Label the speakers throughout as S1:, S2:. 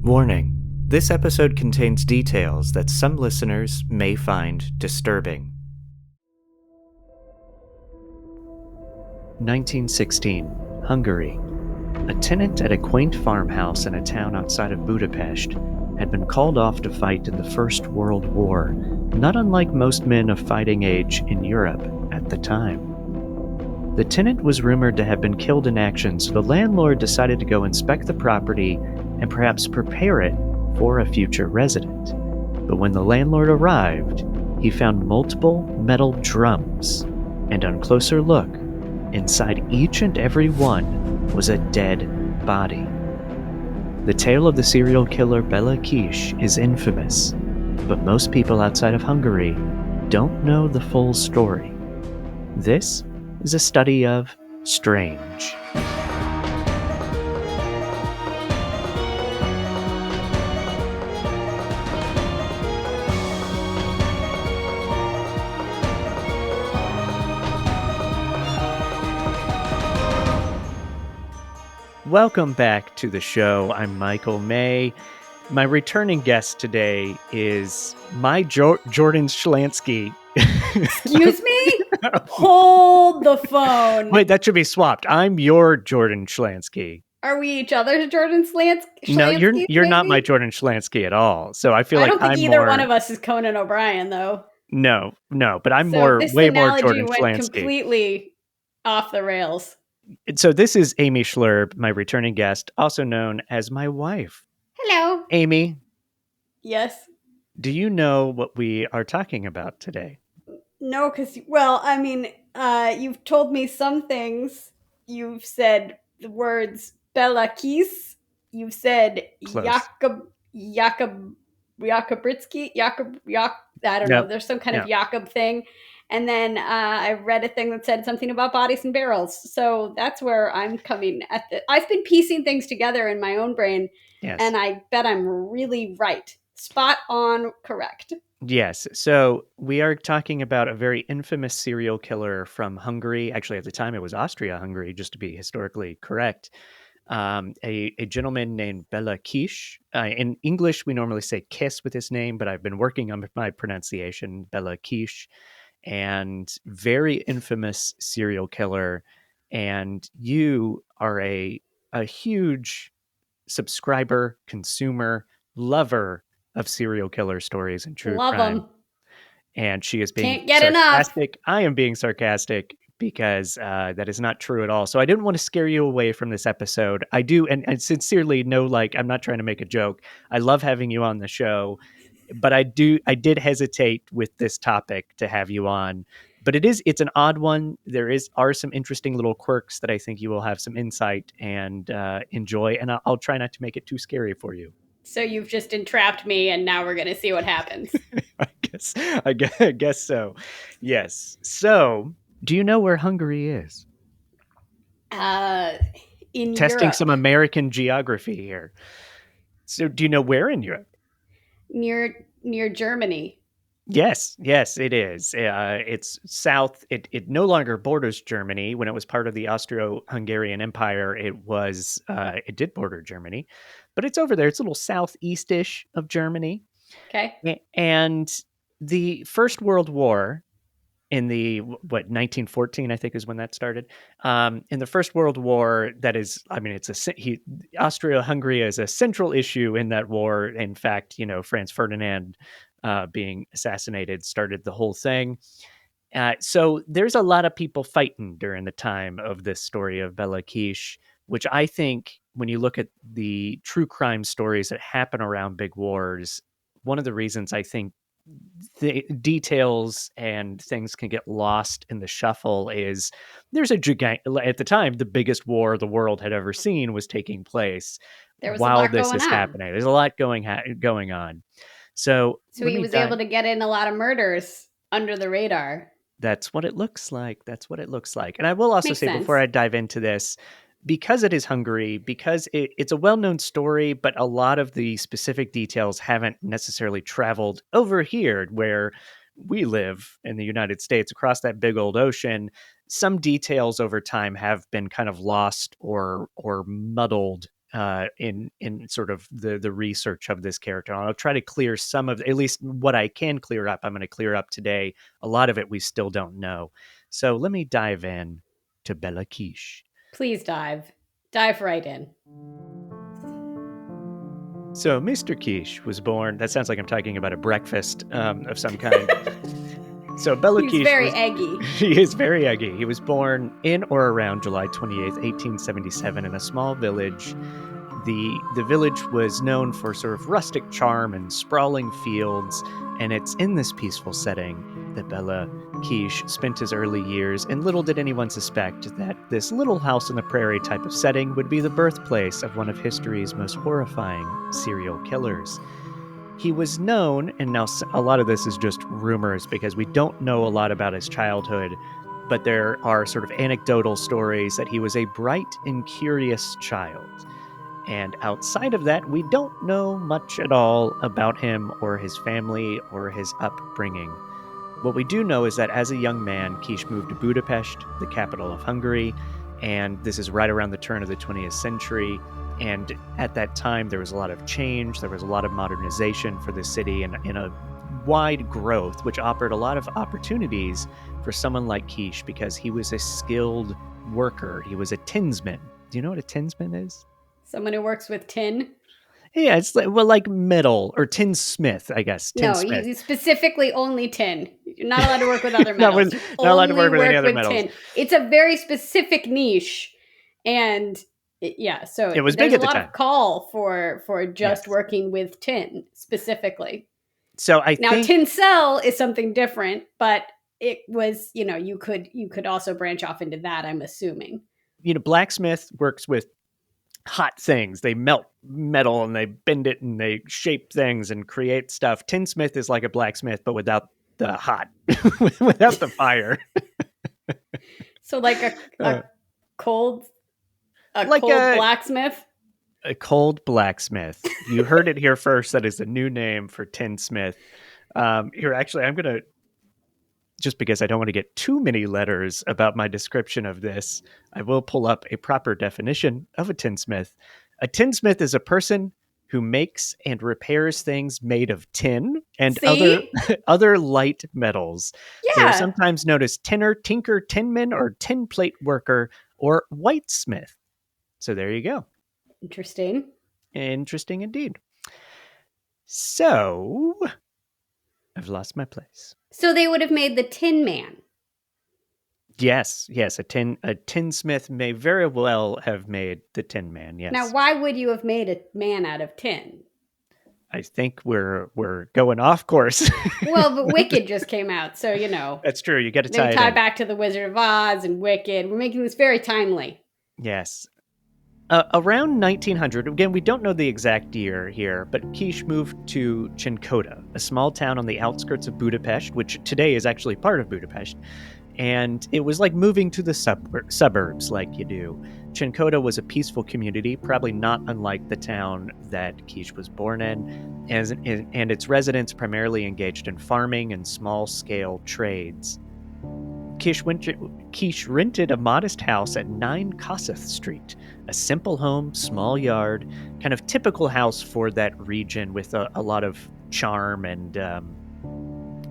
S1: Warning: this episode contains details that some listeners may find disturbing. 1916, Hungary. A tenant at a quaint farmhouse in a town outside of Budapest had been called off to fight in the First World War, not unlike most men of fighting age in Europe at the time. The tenant was rumored to have been killed in action, so the landlord decided to go inspect the property and perhaps prepare it for a future resident. But when the landlord arrived, he found multiple metal drums, and on closer look, inside each and every one was a dead body. The tale of the serial killer Béla Kiss is infamous, but most people outside of Hungary don't know the full story. This is a study of strange. Welcome back to the show. I'm Michael May. My returning guest today is my Jordan Schlansky.
S2: Excuse me? Hold the phone.
S1: Wait, that should be swapped. I'm your Jordan Schlansky.
S2: Are we each other's Jordan Schlansky?
S1: No, you're not my Jordan Schlansky at all. So I feel
S2: I
S1: like
S2: don't think
S1: I'm
S2: either
S1: more...
S2: one of us is Conan O'Brien, though.
S1: No, but I'm
S2: So
S1: way more
S2: analogy
S1: Jordan
S2: went
S1: Schlansky.
S2: completely off the rails.
S1: So this is Amy Schlurb, my returning guest, also known as my wife.
S2: Hello.
S1: Amy,
S2: Yes.
S1: do you know what we are talking about today?
S2: No, because, you've told me some things. You've said the words Béla Kiss. You've said
S1: Close.
S2: Jakobritsky. I don't know. There's some kind of Jakob thing. And then I read a thing that said something about bodies and barrels. So that's where I'm coming at I've been piecing things together in my own brain.
S1: Yes.
S2: And I bet I'm really right. Spot on correct.
S1: Yes. So we are talking about a very infamous serial killer from Hungary. Actually, at the time, it was Austria-Hungary, just to be historically correct. A gentleman named Béla Kiss. In English, we normally say Kiss with his name, but I've been working on my pronunciation, Béla Kiss. And very infamous serial killer. And you are a huge subscriber, consumer, lover of serial killer stories and true
S2: Love
S1: crime.
S2: them.
S1: And she is being
S2: Can't get
S1: sarcastic.
S2: enough.
S1: I am being sarcastic because that is not true at all. So I didn't want to scare you away from this episode. I do, and sincerely, no, I'm not trying to make a joke. I love having you on the show, but I did hesitate with this topic to have you on. But it's an odd one. There are some interesting little quirks that I think you will have some insight and enjoy, and I'll try not to make it too scary for you.
S2: So you've just entrapped me, and now we're going to see what happens.
S1: I guess so. Yes. So, do you know where Hungary is?
S2: In
S1: Testing
S2: Europe.
S1: some American geography here. So, do you know where in Europe?
S2: Near Germany.
S1: Yes, it is. It's south. It no longer borders Germany. When it was part of the Austro-Hungarian Empire, it did border Germany, but it's over there. It's a little southeast-ish of Germany.
S2: Okay.
S1: And the First World War in 1914, I think is when that started. In the First World War, Austria-Hungary is a central issue in that war. In fact, Franz Ferdinand being assassinated started the whole thing. So there's a lot of people fighting during the time of this story of Béla Kiss, which I think when you look at the true crime stories that happen around big wars, one of the reasons I think the details and things can get lost in the shuffle is there's at the time, the biggest war the world had ever seen was taking place while this is happening. There's a lot going on. So
S2: he was able to get in a lot of murders under the radar.
S1: That's what it looks like. And I will also say, before I dive into this, because it is Hungary, because it's a well-known story, but a lot of the specific details haven't necessarily traveled over here where we live in the United States, across that big old ocean. Some details over time have been kind of lost or muddled in sort of the research of this character. I'll try to clear some of, at least what I can clear up, I'm going to clear up today. A lot of it we still don't know. So let me dive in to Béla Kiss.
S2: Please dive right in.
S1: So Mr. Kiss was born, that sounds like I'm talking about a breakfast of some kind. So Béla Kiss,
S2: he's very eggy.
S1: He is very eggy. He was born in or around July 28th, 1877 in a small village. The village was known for sort of rustic charm and sprawling fields, and it's in this peaceful setting that Béla Kiss spent his early years, and little did anyone suspect that this little house on the prairie type of setting would be the birthplace of one of history's most horrifying serial killers. He was known, and now a lot of this is just rumors because we don't know a lot about his childhood, but there are sort of anecdotal stories that he was a bright and curious child. And outside of that, we don't know much at all about him or his family or his upbringing. What we do know is that as a young man, Kiss moved to Budapest, the capital of Hungary, and this is right around the turn of the 20th century. And at that time, there was a lot of change, there was a lot of modernization for the city, and a wide growth, which offered a lot of opportunities for someone like Kiss because he was a skilled worker. He was a tinsman. Do you know what a tinsman is?
S2: Someone who works with tin?
S1: Yeah, it's like metal or tinsmith, I guess. Tinsmith.
S2: No, specifically only tin. You're not allowed to work with other metals.
S1: not allowed to work with any other metals. Tin.
S2: It's a very specific niche, and so
S1: it was big at the time.
S2: There's a lot of call for just working with tin specifically.
S1: So
S2: now tinsel is something different, but it was you could also branch off into that. I'm assuming.
S1: Blacksmith works with hot things. They melt metal and they bend it and they shape things and create stuff. Tinsmith is like a blacksmith, but without the hot, without the fire.
S2: So like a cold blacksmith?
S1: A cold blacksmith. You heard it here first. That is a new name for tinsmith. Here, actually, I'm going to, just because I don't want to get too many letters about my description of this, I will pull up a proper definition of a tinsmith. A tinsmith is a person who makes and repairs things made of tin and other light metals. Yeah. They're sometimes known as tinner, tinker, tinman, or tin plate worker, or whitesmith. So there you go.
S2: Interesting.
S1: Interesting indeed. So I've lost my place.
S2: So they would have made the Tin Man.
S1: Yes. A tinsmith may very well have made the Tin Man. Yes.
S2: Now, why would you have made a man out of tin?
S1: I think we're going off course.
S2: Well, but Wicked just came out, so
S1: That's true. You got to tie
S2: it back to the Wizard of Oz and Wicked. We're making this very timely.
S1: Yes. Around 1900, again, we don't know the exact year here, but Kiss moved to Cinkota, a small town on the outskirts of Budapest, which today is actually part of Budapest. And it was like moving to the suburbs like you do. Cinkota was a peaceful community, probably not unlike the town that Kiss was born in, and its residents primarily engaged in farming and small-scale trades. Kiss rented a modest house at 9 Kossuth Street, a simple home, small yard, kind of typical house for that region with a lot of charm and,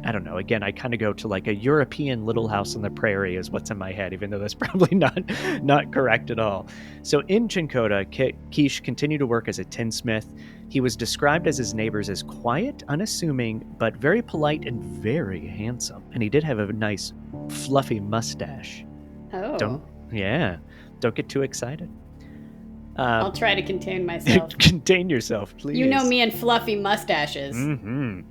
S1: I don't know, again, I kind of go to like a European Little House on the Prairie is what's in my head, even though that's probably not correct at all. So in Cinkota, Kiss continued to work as a tinsmith. He was described as his neighbors as quiet, unassuming, but very polite and very handsome. And he did have a nice fluffy mustache.
S2: Oh.
S1: Don't get too excited.
S2: I'll try to contain myself.
S1: Contain yourself, please.
S2: You know me and fluffy mustaches.
S1: Mm-hmm.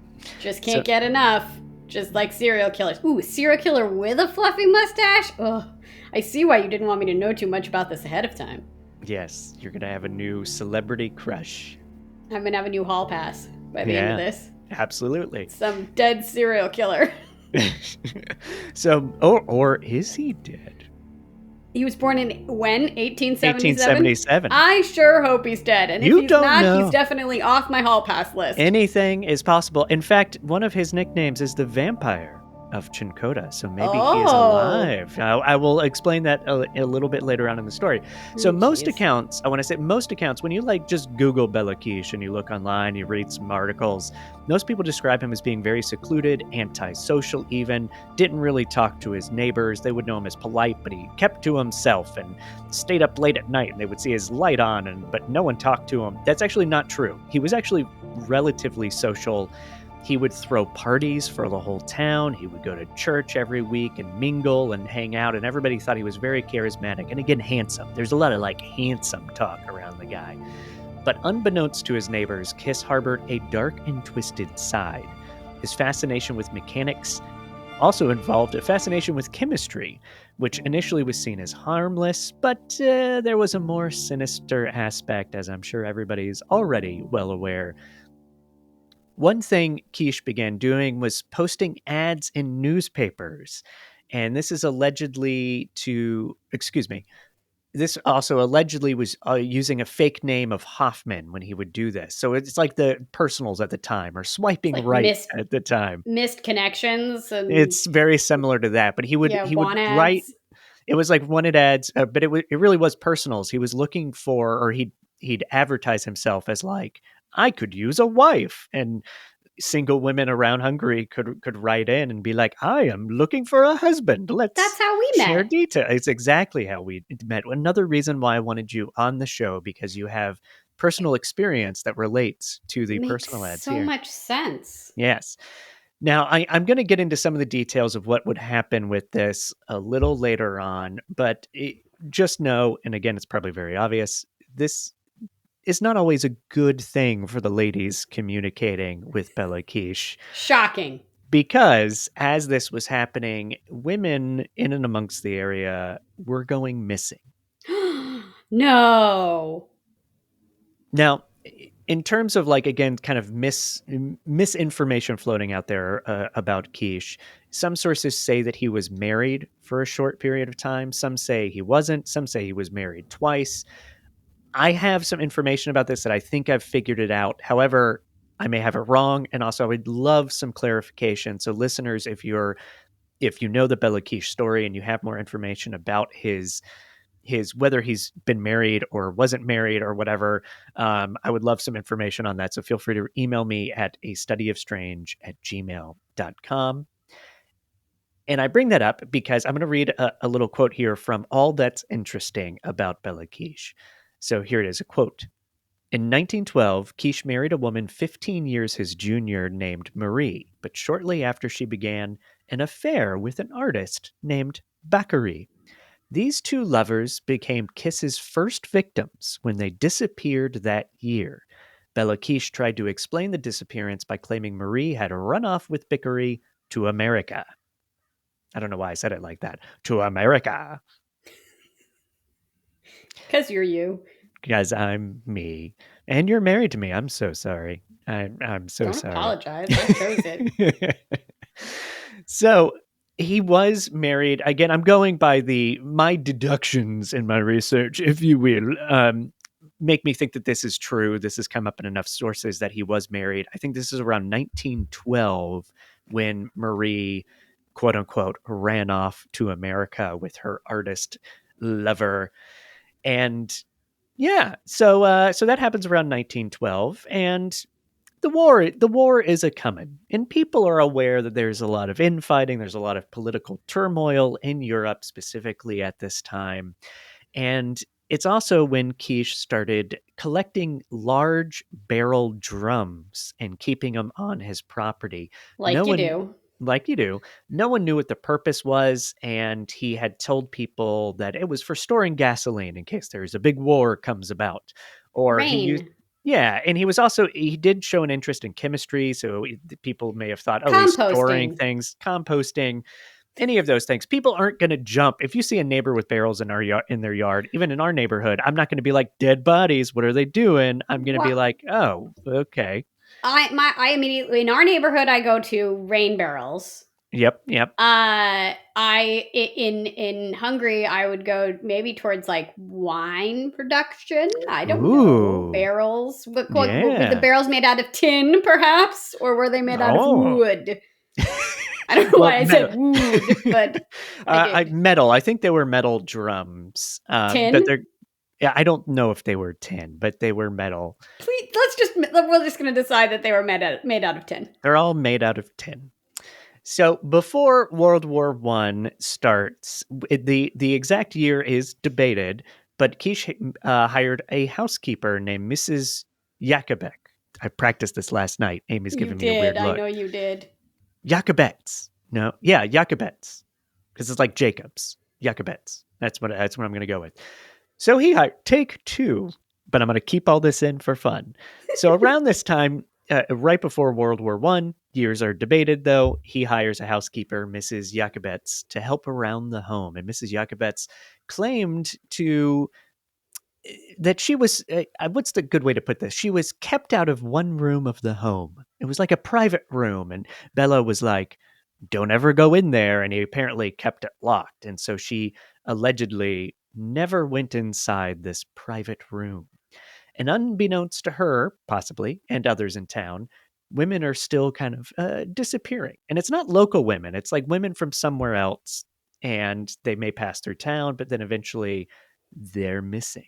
S2: Just can't get enough. Just like serial killers. Ooh, serial killer with a fluffy mustache? Ugh. I see why you didn't want me to know too much about this ahead of time.
S1: Yes, you're going to have a new celebrity crush.
S2: I'm going to have a new hall pass by the end of this.
S1: Absolutely.
S2: Some dead serial killer.
S1: So, or is he dead?
S2: He was born in when? 1877?
S1: 1877.
S2: I sure hope he's dead. And if he's not, he's definitely off my hall pass list.
S1: Anything is possible. In fact, one of his nicknames is the Vampire. of Cinkota, so maybe he is alive. I will explain that a little bit later on in the story. So most accounts, when you like just Google Béla Kiss and you look online, you read some articles, most people describe him as being very secluded, antisocial even, didn't really talk to his neighbors. They would know him as polite, but he kept to himself and stayed up late at night, and they would see his light on, but no one talked to him. That's actually not true. He was actually relatively social. He would throw parties for the whole town. He would go to church every week and mingle and hang out, and everybody thought he was very charismatic and, again, handsome. There's a lot of handsome talk around the guy. But unbeknownst to his neighbors, Kiss harbored a dark and twisted side. His fascination with mechanics also involved a fascination with chemistry, which initially was seen as harmless, but there was a more sinister aspect, as I'm sure everybody's already well aware. One thing Kiss began doing was posting ads in newspapers, and this also allegedly was using a fake name of Hoffman when he would do this. So it's like the personals at the time or swiping right at the time.
S2: Missed connections. And
S1: it's very similar to that, but he would write. It was like wanted ads, but it really was personals. He was looking for, or he'd advertise himself as like, I could use a wife, and single women around Hungary could write in and be like, I am looking for a husband.
S2: That's how we
S1: share details. It's exactly how we met. Another reason why I wanted you on the show, because you have personal experience that relates to the personal ads here.
S2: So much sense.
S1: Yes. Now, I'm going to get into some of the details of what would happen with this a little later on, but just know, and again, it's probably very obvious, this is not always a good thing for the ladies communicating with Béla Kiss.
S2: Shocking.
S1: Because as this was happening, women in and amongst the area were going missing.
S2: No.
S1: Now, in terms of again, kind of misinformation floating out there about Kiss, some sources say that he was married for a short period of time. Some say he wasn't. Some say he was married twice. I have some information about this that I think I've figured it out. However, I may have it wrong. And also I would love some clarification. So listeners, if you know the Béla Kiss story and you have more information about his whether he's been married or wasn't married or whatever, I would love some information on that. So feel free to email me at astudyofstrange@gmail.com. And I bring that up because I'm going to read a little quote here from All That's Interesting About Béla Kiss. So here it is, a quote. In 1912, Kiss married a woman 15 years his junior named Marie, but shortly after she began an affair with an artist named Bakary. These two lovers became Kiss's first victims when they disappeared that year. Béla Kiss tried to explain the disappearance by claiming Marie had run off with Bakary to America. I don't know why I said it like that. To America.
S2: Because you're you.
S1: Because I'm me. And you're married to me. I'm so sorry. I'm so sorry.
S2: Don't apologize. I chose it.
S1: So he was married. Again, I'm going by my deductions in my research, if you will, make me think that this is true. This has come up in enough sources that he was married. I think this is around 1912 when Marie, quote unquote, ran off to America with her artist lover. And yeah, so that happens around 1912, and the war is a coming, and people are aware that there's a lot of infighting, there's a lot of political turmoil in Europe specifically at this time, and it's also when Kiss started collecting large barrel drums and keeping them on his property.
S2: Like you do.
S1: No one knew what the purpose was, and he had told people that it was for storing gasoline in case there's a big war comes about. Or
S2: Rain.
S1: and he did show an interest in chemistry, so people may have thought, he's storing things, composting, any of those things. People aren't going to jump. If you see a neighbor with barrels in their yard, even in our neighborhood, I'm not going to be like, dead bodies, what are they doing? I'm going to be like, oh, okay.
S2: I immediately, in our neighborhood, I go to rain barrels.
S1: Yep.
S2: In Hungary, I would go maybe towards wine production. I don't know. Barrels. Were the barrels made out of tin, perhaps? Or were they made out of wood? I don't know why I said wood, but I did.
S1: Metal. I think they were metal drums.
S2: Tin?
S1: Yeah, I don't know if they were tin, but they were metal.
S2: Please, we're just going to decide that they were made out of tin.
S1: They're all made out of tin. So before World War I starts, the exact year is debated, but Kish hired a housekeeper named Mrs. Jakobek. I practiced this last night. Amy's giving me a weird look.
S2: I know you did.
S1: Jakobets. No, yeah, Jakobets. Because it's like Jacobs. Jakobets. That's what I'm going to go with. So he hired take two, but I'm going to keep all this in for fun. So around this time, right before World War I, years are debated though, he hires a housekeeper, Mrs. Jakobets, to help around the home. And Mrs. Jakobets claimed that she was, what's the good way to put this? She was kept out of one room of the home. It was like a private room. And Béla was like, don't ever go in there. And he apparently kept it locked. And so she allegedly never went inside this private room. And unbeknownst to her, possibly, and others in town, women are still kind of disappearing. And it's not local women, it's like women from somewhere else. And they may pass through town, but then eventually they're missing.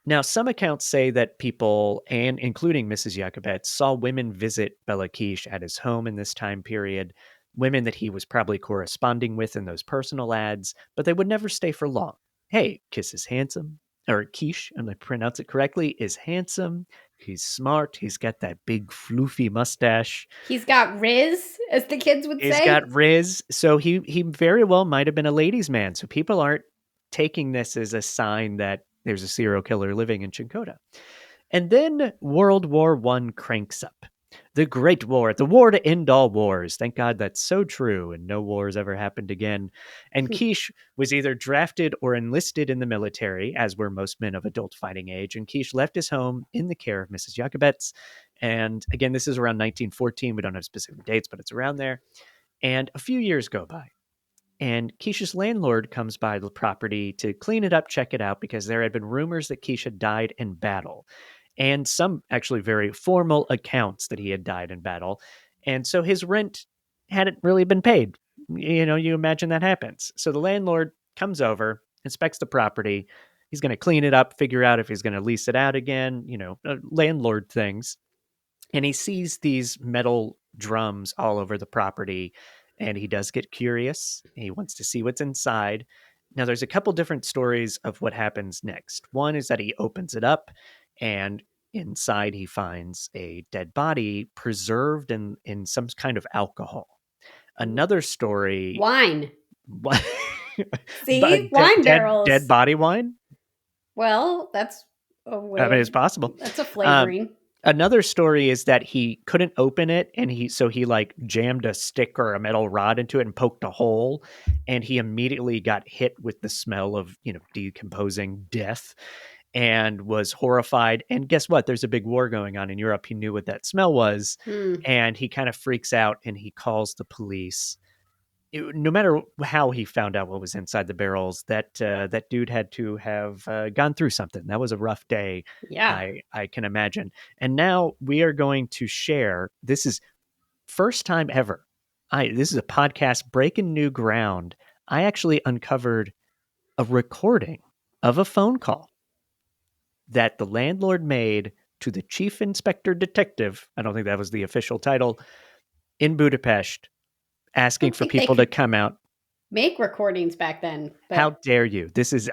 S1: Now, some accounts say that people, and including Mrs. Jakobet, saw women visit Béla Kiss at his home in this time period, women that he was probably corresponding with in those personal ads, but they would never stay for long. Hey, Kiss is handsome, or Kish, and I pronounce it correctly, is handsome. He's smart. He's got that big floofy mustache.
S2: He's got riz, as the kids would say.
S1: He's got riz. So he very well might have been a ladies' man. So people aren't taking this as a sign that there's a serial killer living in Cinkota. And then World War I cranks up. The Great War, the war to end all wars. Thank God that's so true, and no wars ever happened again. And Kish was either drafted or enlisted in the military, as were most men of adult fighting age. And Kish left his home in the care of Mrs. Jakobets. And again, this is around 1914. We don't have specific dates, but it's around there. And a few years go by. And Kish's landlord comes by the property to clean it up, check it out, because there had been rumors that Kish had died in battle, and some actually very formal accounts that he had died in battle. And so his rent hadn't really been paid. You know, you imagine that happens. So the landlord comes over, inspects the property. He's going to clean it up, figure out if he's going to lease it out again, landlord things. And he sees these metal drums all over the property, and he does get curious. He wants to see what's inside. Now, there's a couple different stories of what happens next. One is that he opens it up, and inside he finds a dead body preserved in some kind of alcohol. Another story...
S2: Wine. See? Wine barrels.
S1: Dead body wine?
S2: Well, that's a way.
S1: I mean, it's possible.
S2: That's a flavoring.
S1: Another story is that he couldn't open it, and he like jammed a stick or a metal rod into it and poked a hole, and he immediately got hit with the smell of, decomposing death and was horrified. And guess what? There's a big war going on in Europe. He knew what that smell was, and he kind of freaks out and he calls the police. No matter how he found out what was inside the barrels, that dude had to have gone through something. That was a rough day.
S2: Yeah,
S1: I can imagine. And now we are going to share. This is first time ever. This is a podcast breaking new ground. I actually uncovered a recording of a phone call that the landlord made to the chief inspector detective. I don't think that was the official title, in Budapest, asking for people to come out.
S2: Make recordings back then.
S1: But... How dare you? This is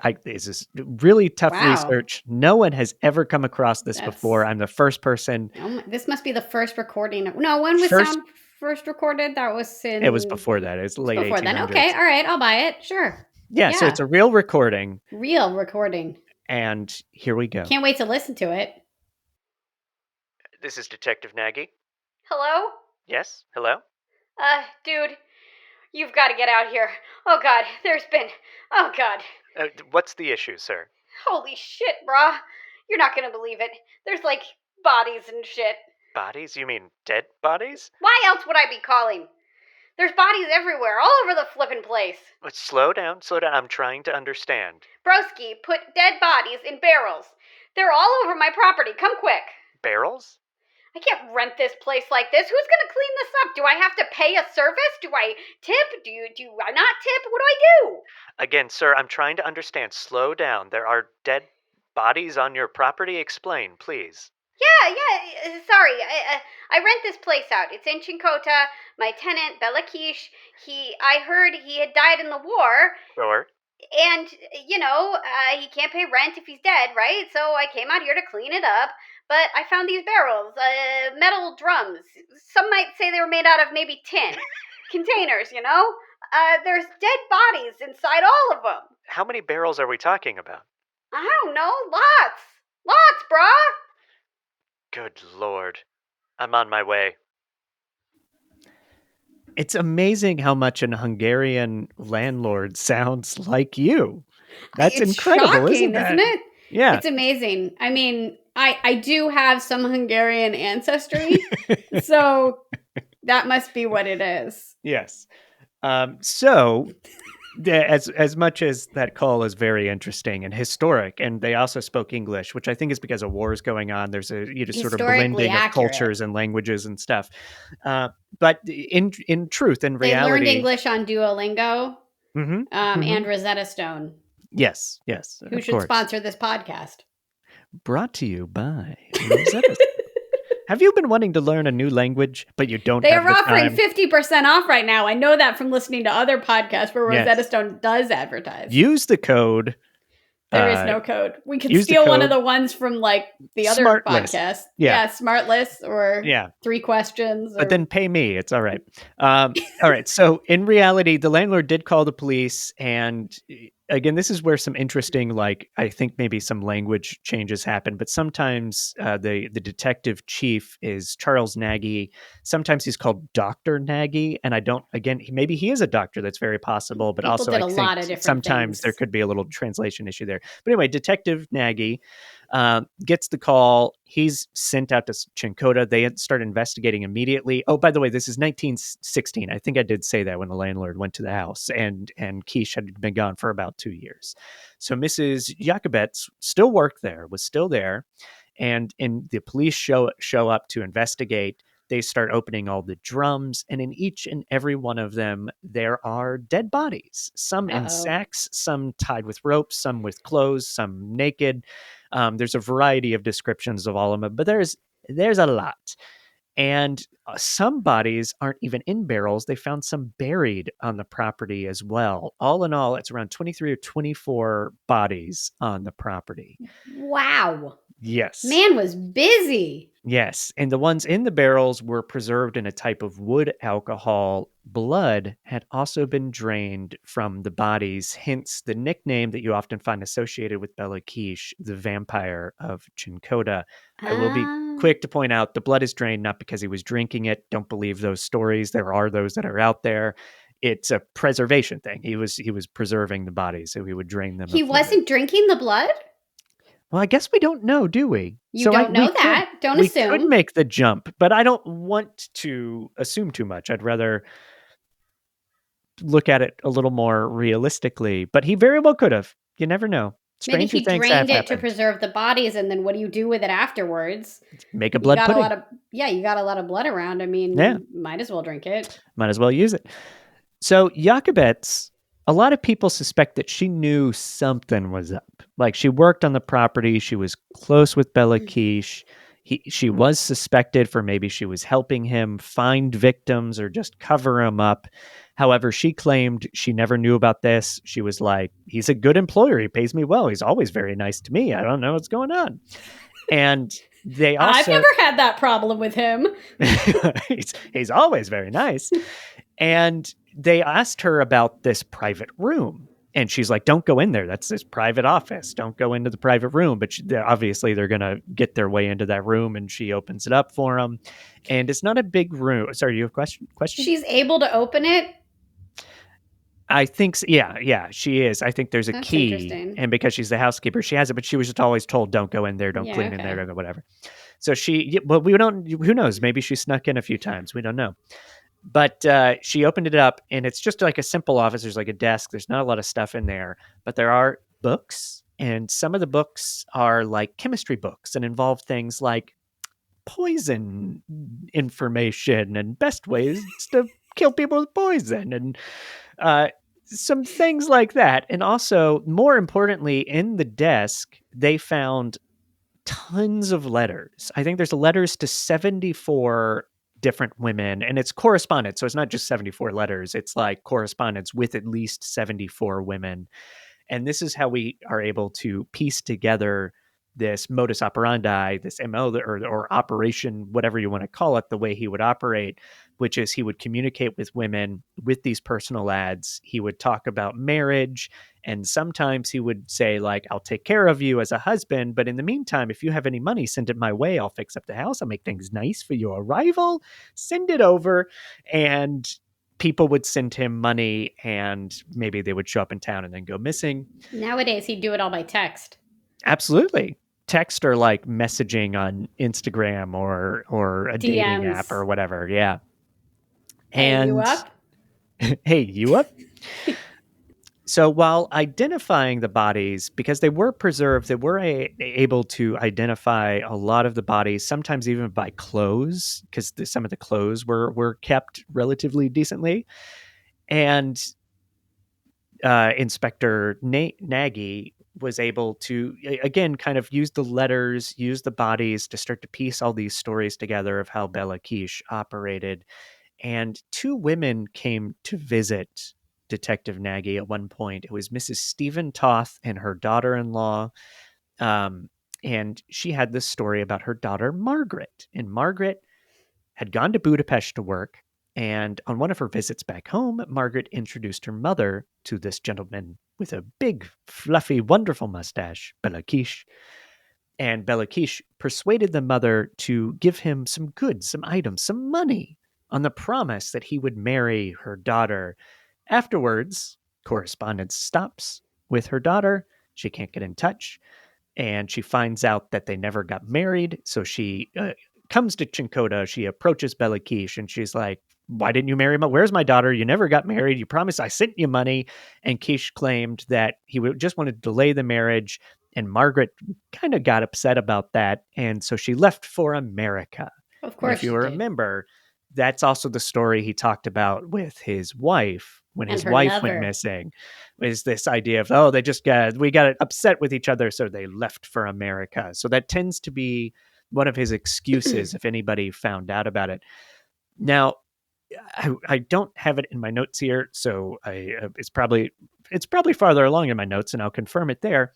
S1: really tough research. No one has ever come across this before. I'm the first person.
S2: This must be the first recording. No, when was sound first recorded? That was
S1: It was before that. It was late 1800s.
S2: Then. Okay, all right, I'll buy it. Sure.
S1: Yeah, so it's a real recording.
S2: Real recording.
S1: And here we go.
S2: Can't wait to listen to it.
S1: This is Detective Nagy.
S2: Hello?
S1: Yes, hello?
S2: Dude, you've got to get out here. Oh, God, oh, God.
S1: What's the issue, sir?
S2: Holy shit, brah. You're not going to believe it. There's, bodies and shit.
S1: Bodies? You mean dead bodies?
S2: Why else would I be calling? There's bodies everywhere, all over the flippin' place.
S1: Slow down. I'm trying to understand.
S2: Broski put dead bodies in barrels. They're all over my property. Come quick.
S1: Barrels?
S2: I can't rent this place like this. Who's going to clean this up? Do I have to pay a service? Do I tip? Do I not tip? What do I do?
S1: Again, sir, I'm trying to understand. Slow down. There are dead bodies on your property. Explain, please.
S2: Yeah. Sorry, I rent this place out. It's in Cinkota. My tenant, Béla Kiss, I heard he had died in the war.
S1: Sure.
S2: And, he can't pay rent if he's dead, right? So I came out here to clean it up. But I found these barrels, metal drums. Some might say they were made out of maybe tin. Containers, There's dead bodies inside all of them.
S1: How many barrels are we talking about?
S2: I don't know. Lots, brah.
S1: Good Lord. I'm on my way. It's amazing how much an Hungarian landlord sounds like you. That's incredible,
S2: shocking, isn't it?
S1: Yeah.
S2: It's amazing. I mean, I do have some Hungarian ancestry, so that must be what it is.
S1: Yes. So as much as that call is very interesting and historic, and they also spoke English, which I think is because of wars going on. There's a sort of blending of cultures and languages and stuff. But in truth and reality,
S2: they learned English on Duolingo and Rosetta Stone.
S1: Yes.
S2: Who should sponsor this podcast?
S1: Brought to you by Rosetta Stone. Have you been wanting to learn a new language, but you don't have the time?
S2: They are offering 50% off right now. I know that from listening to other podcasts where Rosetta Stone does advertise.
S1: Use the code.
S2: There is no code. We could steal one of the ones from like the other podcast. Yeah, Smart List or 3 questions.
S1: But then pay me. It's all right. All right. So in reality, the landlord did call the police. And again, this is where some interesting, I think maybe some language changes happen. But sometimes the detective chief is Charles Nagy. Sometimes he's called Dr. Nagy. And maybe he is a doctor. That's very possible. But
S2: People did a lot of different
S1: sometimes
S2: things.
S1: There could be a little translation issue there. But anyway, Detective Nagy gets the call. He's sent out to Cinkota. They start investigating immediately. Oh, by the way, this is 1916. I think I did say that when the landlord went to the house, and Kiss had been gone for about 2 years. So Mrs. Jakobets still worked there, was still there, and the police show up to investigate. They start opening all the drums, and in each and every one of them, there are dead bodies. Some in sacks, some tied with ropes, some with clothes, some naked. There's a variety of descriptions of all of them, but there's a lot. And some bodies aren't even in barrels. They found some buried on the property as well. All in all, it's around 23 or 24 bodies on the property.
S2: Wow.
S1: Yes.
S2: Man was busy.
S1: Yes. And the ones in the barrels were preserved in a type of wood alcohol. Blood had also been drained from the bodies, hence the nickname that you often find associated with Béla Kiss, the vampire of Cinkota. I will be quick to point out the blood is drained not because he was drinking it. Don't believe those stories. There are those that are out there. It's a preservation thing. He was preserving the bodies, so he would drain them.
S2: He wasn't drinking the blood?
S1: Well, I guess we don't know, do we?
S2: Don't know that. Don't assume.
S1: We could make the jump, but I don't want to assume too much. I'd rather look at it a little more realistically. But he very well could have. You never know.
S2: Maybe he drained it to preserve the bodies, and then what do you do with it afterwards?
S1: Make a blood pudding.
S2: You got a lot of blood around. I mean, might as well drink it.
S1: Might as well use it. So Jakobets, a lot of people suspect that she knew something was up. Like, she worked on the property. She was close with Béla Kiss. She was suspected for maybe she was helping him find victims or just cover him up. However, she claimed she never knew about this. She was like, he's a good employer. He pays me well. He's always very nice to me. I don't know what's going on. And they also...
S2: I've never had that problem with him.
S1: he's always very nice. And they asked her about this private room. And she's like, don't go in there. That's this private office. Don't go into the private room. But obviously they're going to get their way into that room, and she opens it up for them. And it's not a big room. Sorry, you have a question?
S2: She's able to open it?
S1: I think so. Yeah, she is. I think there's a key. And because she's the housekeeper, she has it. But she was just always told, don't go in there. Don't clean in there. Don't go whatever. So we don't, who knows? Maybe she snuck in a few times. We don't know. But she opened it up, and it's just like a simple office. There's like a desk. There's not a lot of stuff in there, but there are books, and some of the books are like chemistry books and involve things like poison information and best ways to kill people with poison and some things like that. And also, more importantly, in the desk, they found tons of letters. I think there's letters to 74 different women, and it's correspondence. So it's not just 74 letters, it's like correspondence with at least 74 women. And this is how we are able to piece together this modus operandi, this MO or operation, whatever you want to call it, the way he would operate, which is he would communicate with women with these personal ads. He would talk about marriage. And sometimes he would say, like, I'll take care of you as a husband. But in the meantime, if you have any money, send it my way. I'll fix up the house. I'll make things nice for your arrival. Send it over. And people would send him money and maybe they would show up in town and then go missing.
S2: Nowadays, he'd do it all by text.
S1: Absolutely. Text or like messaging on Instagram or a dating app or whatever. Yeah.
S2: Hey, you up?
S1: Hey, you up? So while identifying the bodies, because they were preserved, they were able to identify a lot of the bodies, sometimes even by clothes, because some of the clothes were kept relatively decently. And Inspector Nagy was able to, again, kind of use the letters, use the bodies to start to piece all these stories together of how Béla Kiss operated. And two women came to visit Detective Nagy at one point. It was Mrs. Stephen Toth and her daughter-in-law. And she had this story about her daughter, Margaret. And Margaret had gone to Budapest to work. And on one of her visits back home, Margaret introduced her mother to this gentleman with a big, fluffy, wonderful mustache, Béla Kiss. And Béla Kiss persuaded the mother to give him some goods, some items, some money on the promise that he would marry her daughter. Afterwards, correspondence stops with her daughter. She can't get in touch. And she finds out that they never got married. So she comes to Cinkota. She approaches Béla Kiss and she's like, why didn't you marry where's my daughter? You never got married. You promised I sent you money. And Kiss claimed that he just wanted to delay the marriage. And Margaret kind of got upset about that. And so she left for America.
S2: Of course.
S1: And if you remember, that's also the story he talked about with his wife when his wife went missing, is this idea of, oh, we got upset with each other, so they left for America. So that tends to be one of his excuses if anybody found out about it. Now, I don't have it in my notes here, so it's probably farther along in my notes, and I'll confirm it there.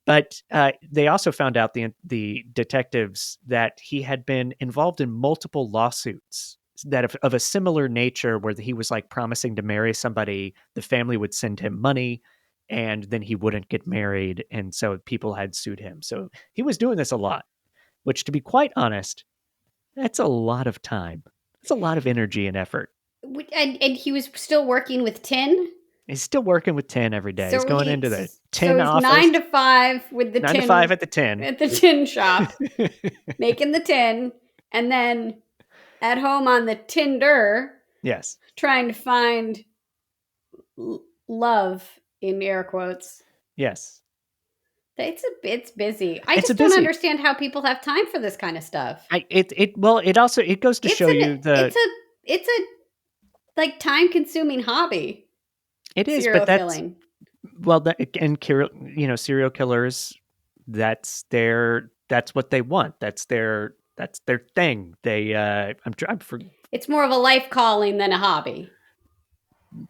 S1: But they also found out, the detectives, that he had been involved in multiple lawsuits that of a similar nature, where he was like promising to marry somebody, the family would send him money, and then he wouldn't get married, and so people had sued him. So he was doing this a lot, which, to be quite honest, that's a lot of time. It's a lot of energy and effort.
S2: And he was still working with tin?
S1: He's still working with tin every day. So he's going into the tin
S2: office.
S1: 9
S2: to 5 with the
S1: 9 to 5 at the tin.
S2: At the tin shop, making the tin, and then at home on the Tinder.
S1: Yes.
S2: Trying to find love, in air quotes.
S1: Yes.
S2: It's busy. I just don't understand how people have time for this kind of stuff.
S1: It goes to show you
S2: it's a like time consuming hobby.
S1: It is, but that's killing. Well, serial killers, that's what they want. That's their thing. They
S2: it's more of a life calling than a hobby.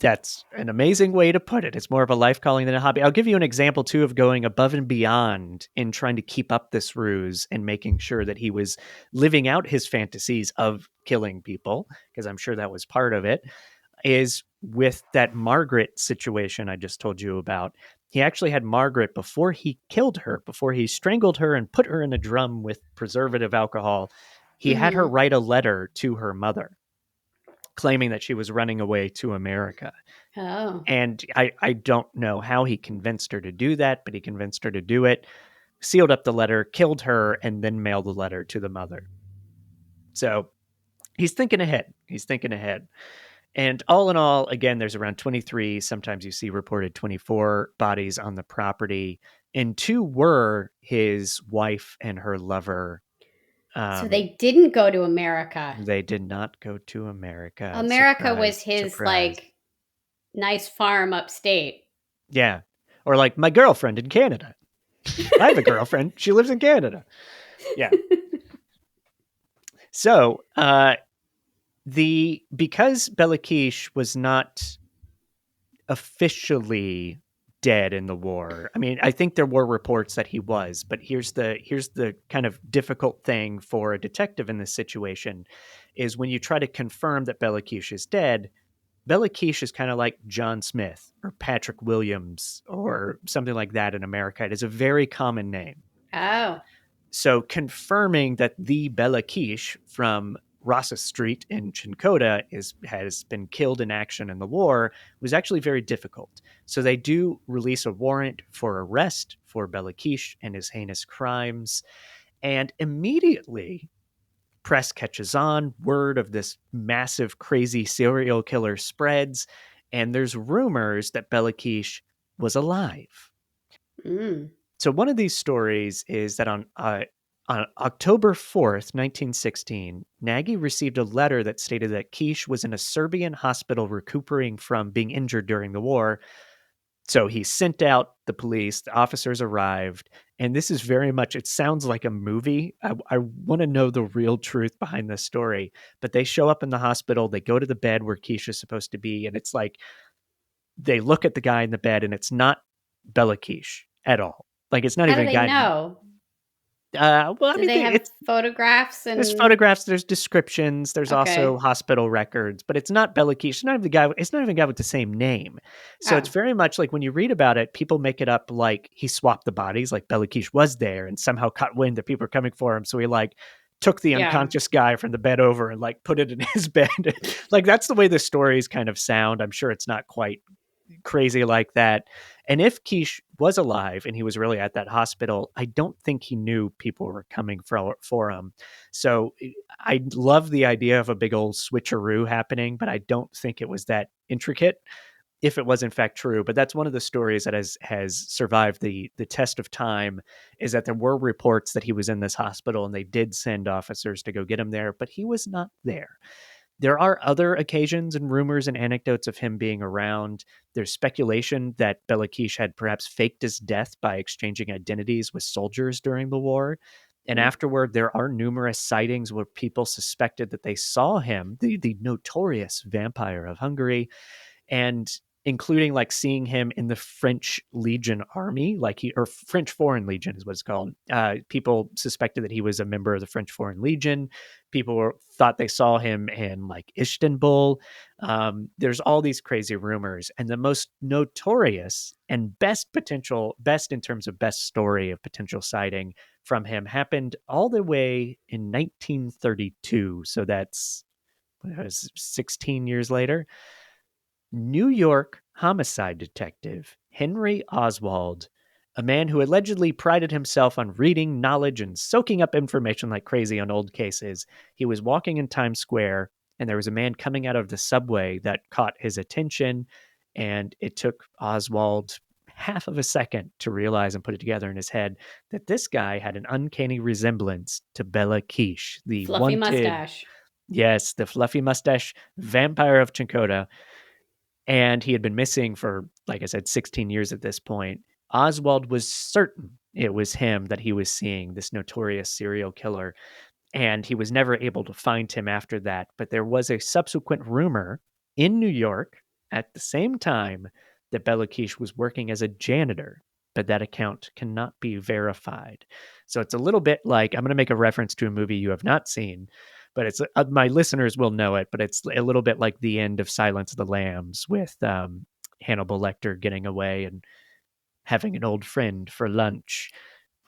S1: That's an amazing way to put it. It's more of a life calling than a hobby. I'll give you an example, too, of going above and beyond in trying to keep up this ruse and making sure that he was living out his fantasies of killing people, because I'm sure that was part of it, is with that Margaret situation I just told you about. He actually had Margaret, before he killed her, before he strangled her and put her in a drum with preservative alcohol, he had her write a letter to her mother, claiming that she was running away to America.
S2: Oh.
S1: And I don't know how he convinced her to do that, but he convinced her to do it, sealed up the letter, killed her, and then mailed the letter to the mother. So he's thinking ahead. And all in all, again, there's around 23, sometimes you see reported 24 bodies on the property, and 2 were his wife and her lover,
S2: So they didn't go to America.
S1: They did not go to America.
S2: America was
S1: Surprise,
S2: his
S1: surprise.
S2: like nice farm upstate.
S1: Yeah. Or like my girlfriend in Canada. I have a girlfriend. She lives in Canada. Yeah. So, because Béla Kiss was not officially dead in the war. I mean, I think there were reports that he was, but here's the kind of difficult thing for a detective in this situation is when you try to confirm that Béla Kiss is dead, Béla Kiss is kind of like John Smith or Patrick Williams or something like that in America. It is a very common name.
S2: Oh.
S1: So confirming that the Béla Kiss from Rossa Street in Cinkota has been killed in action in the war was actually very difficult. So they do release a warrant for arrest for Béla Kiss and his heinous crimes. And immediately, press catches on, word of this massive, crazy serial killer spreads, and there's rumors that Béla Kiss was alive.
S2: Mm.
S1: So one of these stories is that on October 4th, 1916, Nagy received a letter that stated that Kish was in a Serbian hospital recuperating from being injured during the war. So he sent out the police, the officers arrived, and this is very much, it sounds like a movie. I want to know the real truth behind this story. But they show up in the hospital, they go to the bed where Kish is supposed to be, and it's like they look at the guy in the bed, and it's not Béla Kiss at all. Like it's not
S2: How do
S1: even a
S2: they
S1: guy.
S2: know?
S1: Well, I
S2: Do
S1: mean,
S2: they have photographs
S1: there's
S2: and
S1: photographs, there's descriptions, there's also
S2: okay.
S1: hospital records, but it's not Béla Kiss. It's not even the guy. It's not even a guy with the same name. So
S2: Oh.
S1: it's very much like when you read about it, people make it up like he swapped the bodies, like Béla Kiss was there and somehow caught wind that people are coming for him, so he like took the
S2: Yeah.
S1: unconscious guy from the bed over and like put it in his bed. Like that's the way the stories kind of sound. I'm sure it's not quite crazy like that. And if Kish was alive and he was really at that hospital, I don't think he knew people were coming for him. So I love the idea of a big old switcheroo happening, but I don't think it was that intricate if it was in fact true. But that's one of the stories that has survived the test of time, is that there were reports that he was in this hospital and they did send officers to go get him there, but he was not there. There are other occasions and rumors and anecdotes of him being around. There's speculation that Béla Kiss had perhaps faked his death by exchanging identities with soldiers during the war. And afterward, there are numerous sightings where people suspected that they saw him, the notorious vampire of Hungary, and including like seeing him in the French Legion army, or French Foreign Legion is what it's called. People suspected that he was a member of the French Foreign Legion. People thought they saw him in like Istanbul. There's all these crazy rumors, and the most notorious and best in terms of best story of potential sighting from him happened all the way in 1932. So that's 16 years later. New York homicide detective Henry Oswald, a man who allegedly prided himself on reading knowledge and soaking up information like crazy on old cases. He was walking in Times Square, and there was a man coming out of the subway that caught his attention, and it took Oswald half of a second to realize and put it together in his head that this guy had an uncanny resemblance to Béla Kiss, the
S2: Fluffy
S1: wanted,
S2: mustache.
S1: yes, the fluffy mustache vampire of Cinkota, and he had been missing for, like I said, 16 years at this point. Oswald was certain it was him that he was seeing, this notorious serial killer, and he was never able to find him after that. But there was a subsequent rumor in New York at the same time that Béla Kiss was working as a janitor, but that account cannot be verified. So it's a little bit like, I'm going to make a reference to a movie you have not seen, but it's my listeners will know it, but it's a little bit like the end of Silence of the Lambs with Hannibal Lecter getting away and having an old friend for lunch,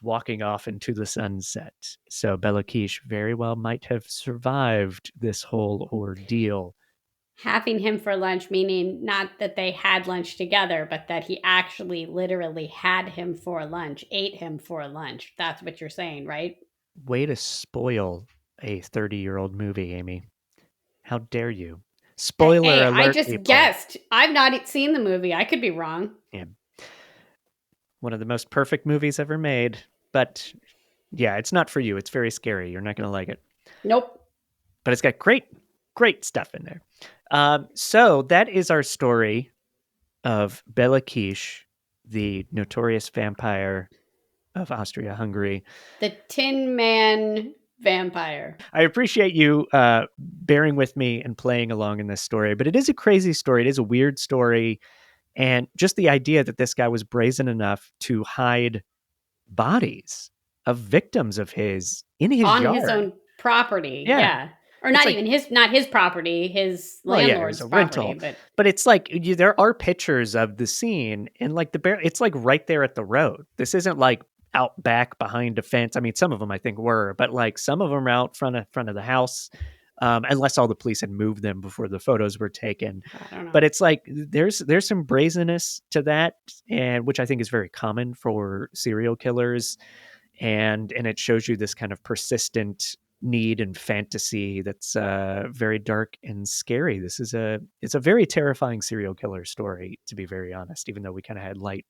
S1: walking off into the sunset. So Béla Kiss very well might have survived this whole ordeal.
S2: Having him for lunch, meaning not that they had lunch together, but that he actually literally had him for lunch, ate him for lunch. That's what you're saying, right?
S1: Way to spoil a 30-year-old movie, Amy. How dare you? Spoiler
S2: Hey, I
S1: alert,
S2: just
S1: people.
S2: guessed. I've not seen the movie. I could be wrong.
S1: Yeah. One of the most perfect movies ever made, but Yeah, it's not for you. It's very scary. You're not going to like it.
S2: Nope.
S1: But it's got great stuff in there. So that is our story of Béla Kiss, the notorious vampire of Austria-Hungary.
S2: The Tin Man vampire.
S1: I appreciate you bearing with me and playing along in this story, but it is a crazy story. It is a weird story. And just the idea that this guy was brazen enough to hide bodies of victims of his in his
S2: on
S1: yard.
S2: His own property.
S1: Yeah.
S2: Or not even not his property, his landlord's property,
S1: but it's like there are pictures of the scene, and like it's like right there at the road. This isn't like out back behind a fence. I mean, some of them I think were, but like some of them are out front of the house, unless all the police had moved them before the photos were taken.
S2: I don't know.
S1: But it's like there's some brazenness to that, and which I think is very common for serial killers, and it shows you this kind of persistent need and fantasy that's very dark and scary. It's a very terrifying serial killer story, to be very honest, even though we kind of had light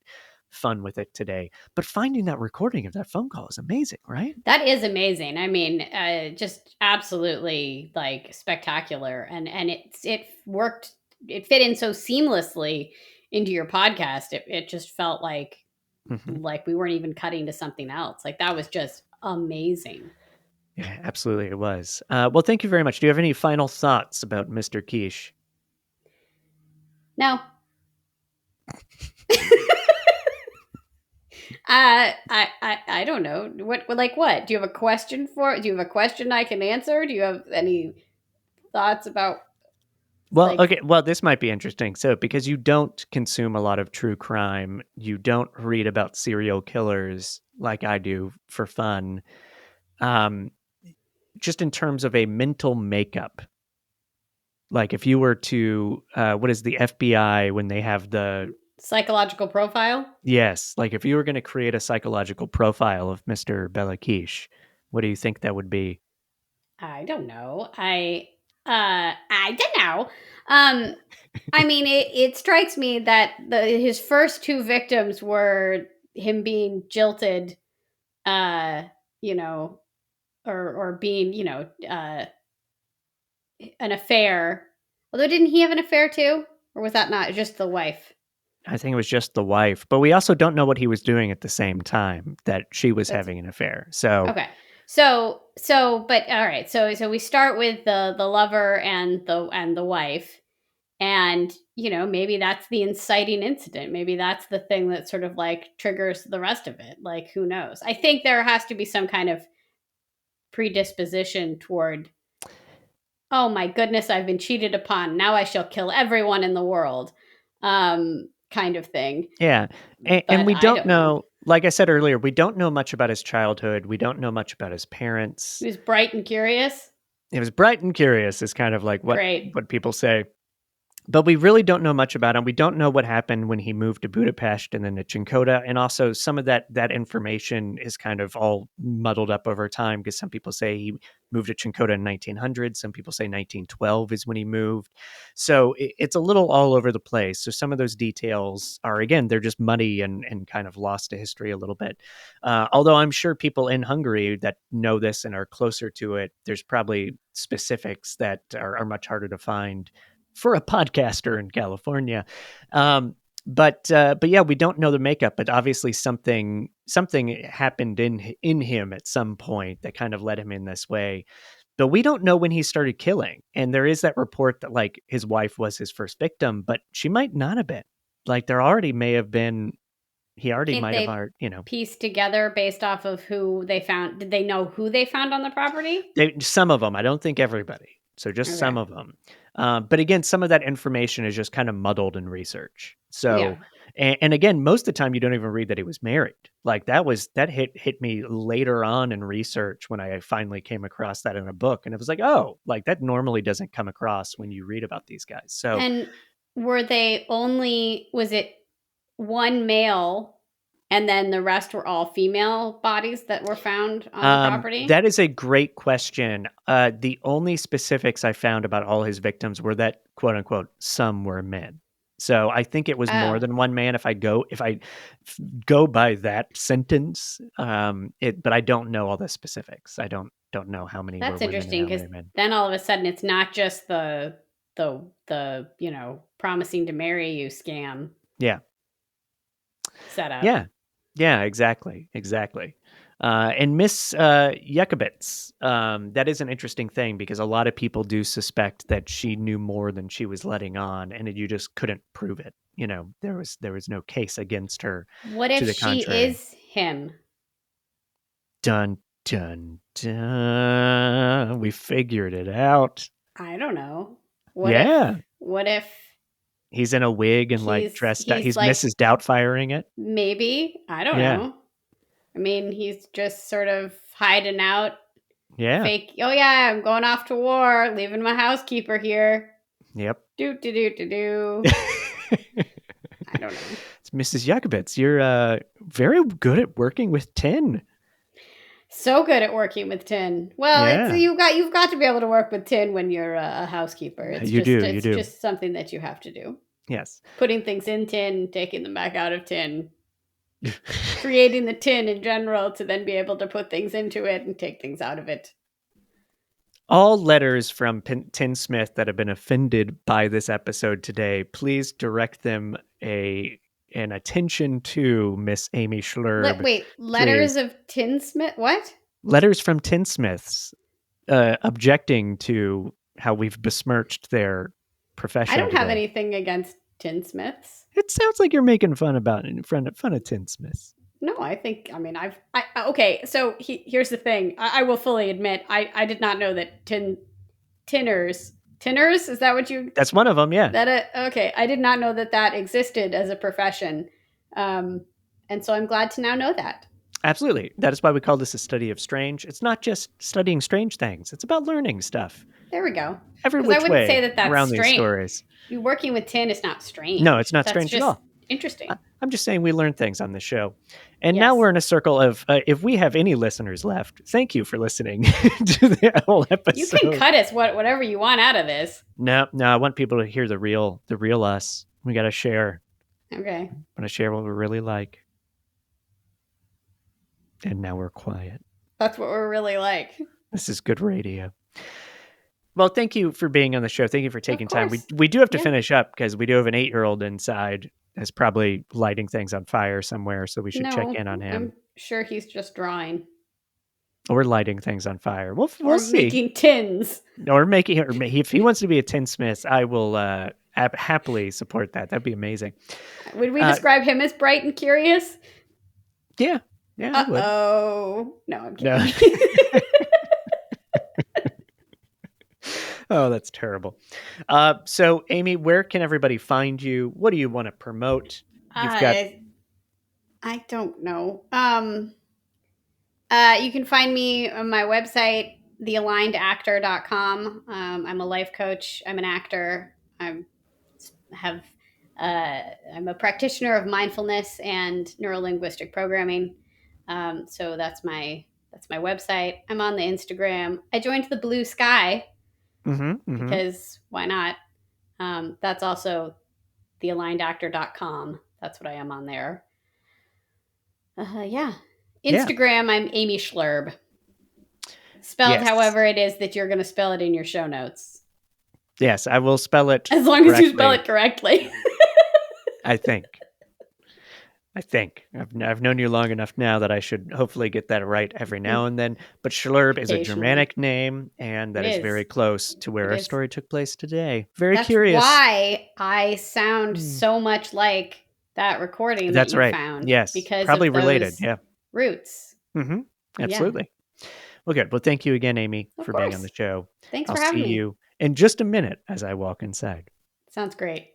S1: fun with it today. But finding that recording of that phone call is amazing, right?
S2: That is amazing. I mean, just absolutely like spectacular, and it worked. It fit in so seamlessly into your podcast. It just felt like we weren't even cutting to something else. Like that was just amazing.
S1: Yeah, absolutely, it was. Well, thank you very much. Do you have any final thoughts about Mr. Kiss?
S2: No. I don't know. What what? Do you have a question do you have a question I can answer? Do you have any thoughts about?
S1: Well, okay. Well, this might be interesting. So, because you don't consume a lot of true crime, you don't read about serial killers like I do for fun. Just in terms of a mental makeup, like if you were to, what is the FBI when they have the
S2: psychological profile?
S1: Yes. Like if you were going to create a psychological profile of Mr. Béla Kiss, what do you think that would be?
S2: I don't know. I don't know. I mean, it strikes me that his first two victims were him being jilted, you know, or being, an affair. Although, didn't he have an affair too? Or was that not just the wife?
S1: I think it was just the wife, but we also don't know what he was doing at the same time that she was having an affair. So
S2: okay. But all right. So we start with the lover and the wife, and maybe that's the inciting incident. Maybe that's the thing that sort of like triggers the rest of it. Like, who knows? I think there has to be some kind of predisposition toward, oh my goodness, I've been cheated upon. Now I shall kill everyone in the world. Kind of thing.
S1: Yeah. And we don't know. Like I said earlier, we don't know much about his childhood. We don't know much about his parents.
S2: He was bright and curious.
S1: It was bright and curious is kind of like what people say. But we really don't know much about him. We don't know what happened when he moved to Budapest and then to Cinkota. And also some of that information is kind of all muddled up over time because some people say he moved to Cinkota in 1900. Some people say 1912 is when he moved. So it's a little all over the place. So some of those details are, again, they're just muddy and kind of lost to history a little bit. Although I'm sure people in Hungary that know this and are closer to it, there's probably specifics that are much harder to find for a podcaster in California. But yeah, we don't know the makeup, but obviously something happened in him at some point that kind of led him in this way. But we don't know when he started killing. And there is that report that like his wife was his first victim, but she might not have been. Like there already may have been, he already might have,
S2: pieced together based off of who they found. Did they know who they found on the property?
S1: Some of them. I don't think everybody. So just some of them. But again, some of that information is just kind of muddled in research. So, and again, most of the time you don't even read that he was married. Like that hit me later on in research when I finally came across that in a book. And it was like, oh, like that normally doesn't come across when you read about these guys. So,
S2: and was it one male and then the rest were all female bodies that were found on the property?
S1: That is a great question. The only specifics I found about all his victims were that, quote unquote, some were men. So I think it was more than one man. If I go by that sentence, but I don't know all the specifics. I don't know how many
S2: That's
S1: were women and
S2: interesting,
S1: how
S2: because
S1: many men.
S2: then all of a sudden it's not just the promising to marry you scam.
S1: Yeah.
S2: Setup.
S1: Yeah, exactly. And Miss Yakubits, that is an interesting thing, because a lot of people do suspect that she knew more than she was letting on, and you just couldn't prove it. There was no case against her.
S2: What if
S1: to the
S2: she
S1: contrary.
S2: is him?
S1: Dun, dun, dun. We figured it out.
S2: I don't know. What if
S1: he's in a wig and dressed out? He's like, Mrs. Doubtfiring it.
S2: Maybe. I don't know. I mean, he's just sort of hiding out.
S1: Yeah.
S2: Fake. Oh yeah, I'm going off to war, leaving my housekeeper here.
S1: Yep.
S2: Do. I don't know.
S1: It's Mrs. Yakubits. You're very good at working with tin.
S2: So good at working with tin. Well, you've got to be able to work with tin when you're a housekeeper. It's just something that you have to do.
S1: Yes.
S2: Putting things in tin, taking them back out of tin. Creating the tin in general to then be able to put things into it and take things out of it.
S1: All letters from Tinsmith that have been offended by this episode today, please direct them an attention to Miss Amy Schlurb.
S2: Wait, letters of Tinsmith? What?
S1: Letters from Tinsmiths objecting to how we've besmirched their profession.
S2: I don't have anything against tinsmiths.
S1: It sounds like you're making fun of tinsmiths.
S2: No, okay. So here's the thing. I will fully admit, I did not know that tinners, is that what you?
S1: That's one of them. Yeah.
S2: Okay. I did not know that existed as a profession. And so I'm glad to now know that.
S1: Absolutely. That is why we call this a study of strange. It's not just studying strange things. It's about learning stuff.
S2: There we go.
S1: Every which way. I wouldn't
S2: say that's
S1: around
S2: strange.
S1: These stories.
S2: Working with tin is not strange.
S1: No, it's not strange at all.
S2: Interesting.
S1: I'm just saying we learn things on this show. And now we're in a circle of, if we have any listeners left, thank you for listening to the whole episode.
S2: You can cut us whatever you want out of this.
S1: No, I want people to hear the real us. We got to share.
S2: Okay.
S1: I want to share what we're really like. And now we're quiet.
S2: That's what we're really like.
S1: This is good radio. Well, thank you for being on the show. Thank you for taking time. We do have to finish up, because we do have an 8-year-old inside that's probably lighting things on fire somewhere. So we should check in on him.
S2: I'm sure he's just drawing.
S1: Or lighting things on fire. We'll see.
S2: Making tins.
S1: Or if he wants to be a tinsmith, I will happily support that. That'd be amazing.
S2: Would we describe him as bright and curious?
S1: Yeah. Yeah.
S2: Oh no, I'm kidding.
S1: No. Oh, that's terrible. So, Amy, where can everybody find you? What do you want to promote?
S2: I don't know. You can find me on my website, thealignedactor.com. I'm a life coach. I'm an actor. I'm a practitioner of mindfulness and neurolinguistic programming. So that's my website. I'm on the Instagram. I joined the Blue Sky. Because why not? That's also thealignedactor.com. That's what I am on there. Instagram, I'm Amy Schlurb. Spelled however it is that you're going to spell it in your show notes.
S1: Yes, I will spell it
S2: as long as you spell it correctly.
S1: I think. I've known you long enough now that I should hopefully get that right every now and then. But Schlurb is a Germanic name, and that is very close to where our story took place today. That's curious.
S2: Why I sound so much like that recording that you found.
S1: Yes,
S2: because
S1: probably
S2: of those
S1: related. Yeah,
S2: roots.
S1: Mm-hmm. Absolutely. Yeah. Well, good. Well, thank you again, Amy, for being on the show.
S2: Thanks for having me.
S1: I'll see you in just a minute as I walk inside.
S2: Sounds great.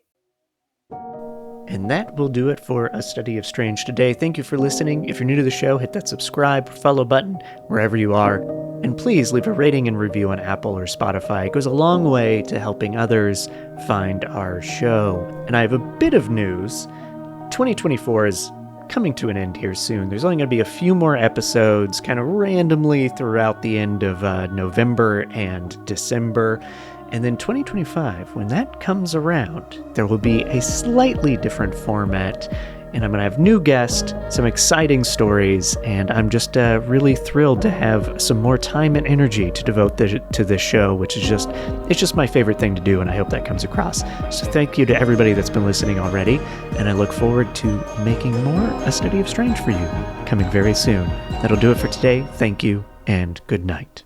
S1: And that will do it for A Study of Strange today. Thank you for listening. If you're new to the show, hit that subscribe or follow button wherever you are. And please leave a rating and review on Apple or Spotify. It goes a long way to helping others find our show. And I have a bit of news. 2024 is coming to an end here soon. There's only going to be a few more episodes kind of randomly throughout the end of November and December. And then 2025, when that comes around, there will be a slightly different format, and I'm going to have new guests, some exciting stories, and I'm just really thrilled to have some more time and energy to devote to this show, which is just my favorite thing to do, and I hope that comes across. So thank you to everybody that's been listening already, and I look forward to making more A Study of Strange for you, coming very soon. That'll do it for today. Thank you, and good night.